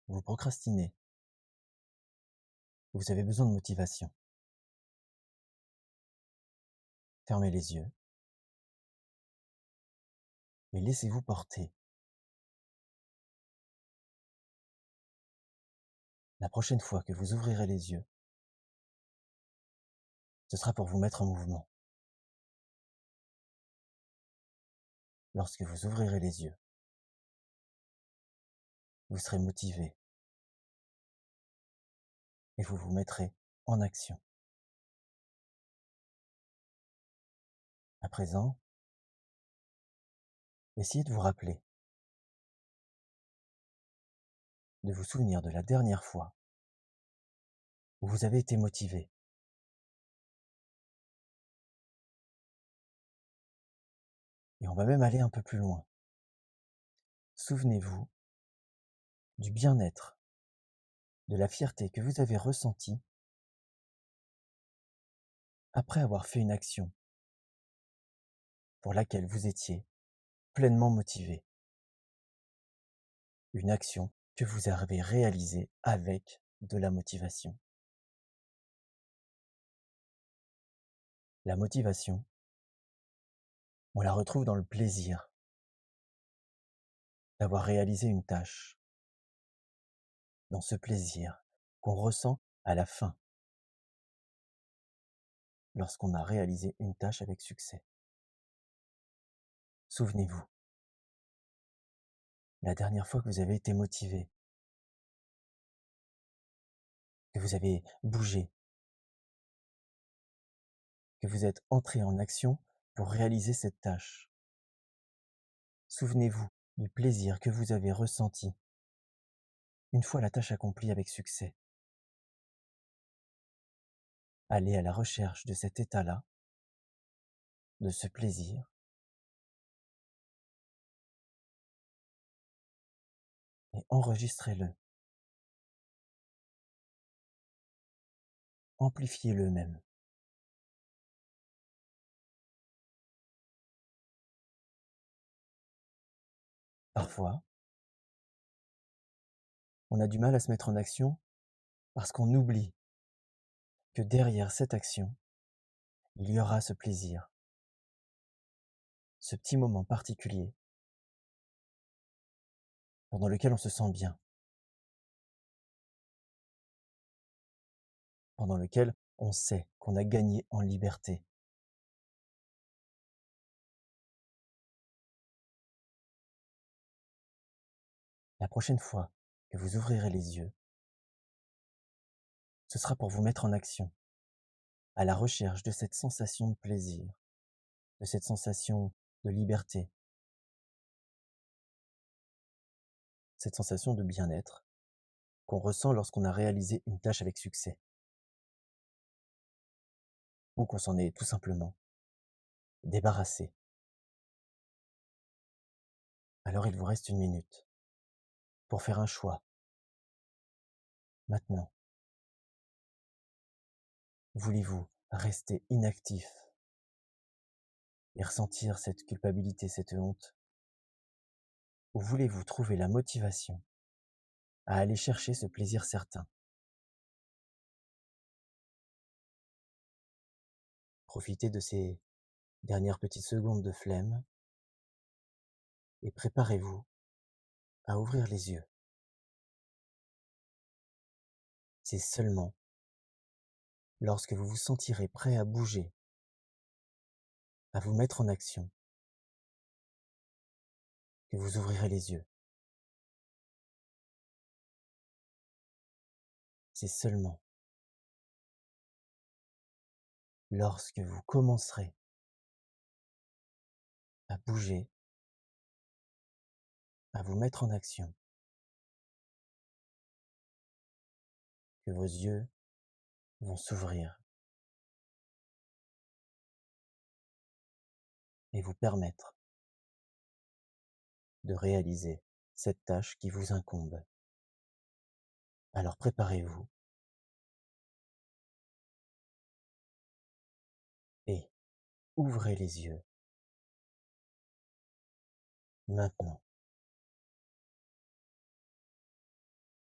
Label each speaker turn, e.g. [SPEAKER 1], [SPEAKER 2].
[SPEAKER 1] vous procrastinez, vous avez besoin de motivation. Fermez les yeux, mais laissez-vous porter. La prochaine fois que vous ouvrirez les yeux, ce sera pour vous mettre en mouvement. Lorsque vous ouvrirez les yeux, vous serez motivé et vous vous mettrez en action. À présent, essayez de vous rappeler, de vous souvenir de la dernière fois où vous avez été motivé. Et on va même aller un peu plus loin. Souvenez-vous du bien-être, de la fierté que vous avez ressentie après avoir fait une action pour laquelle vous étiez pleinement motivé. Une action que vous avez réalisée avec de la motivation. La motivation, on la retrouve dans le plaisir d'avoir réalisé une tâche, dans ce plaisir qu'on ressent à la fin, lorsqu'on a réalisé une tâche avec succès. Souvenez-vous, la dernière fois que vous avez été motivé, que vous avez bougé, que vous êtes entré en action pour réaliser cette tâche. Souvenez-vous du plaisir que vous avez ressenti une fois la tâche accomplie avec succès. Allez à la recherche de cet état-là, de ce plaisir, et enregistrez-le. Amplifiez-le même. Parfois, on a du mal à se mettre en action parce qu'on oublie que derrière cette action, il y aura ce plaisir, ce petit moment particulier pendant lequel on se sent bien, pendant lequel on sait qu'on a gagné en liberté. La prochaine fois que vous ouvrirez les yeux, ce sera pour vous mettre en action, à la recherche de cette sensation de plaisir, de cette sensation de liberté, cette sensation de bien-être qu'on ressent lorsqu'on a réalisé une tâche avec succès, ou qu'on s'en est tout simplement débarrassé. Alors il vous reste 1 minute pour faire un choix. Maintenant, voulez-vous rester inactif et ressentir cette culpabilité, cette honte, ou voulez-vous trouver la motivation à aller chercher ce plaisir certain? Profitez de ces dernières petites secondes de flemme et préparez-vous à ouvrir les yeux. C'est seulement lorsque vous vous sentirez prêt à bouger, à vous mettre en action, que vous ouvrirez les yeux. C'est seulement lorsque vous commencerez à bouger, à vous mettre en action, que vos yeux vont s'ouvrir et vous permettre de réaliser cette tâche qui vous incombe. Alors préparez-vous et ouvrez les yeux maintenant.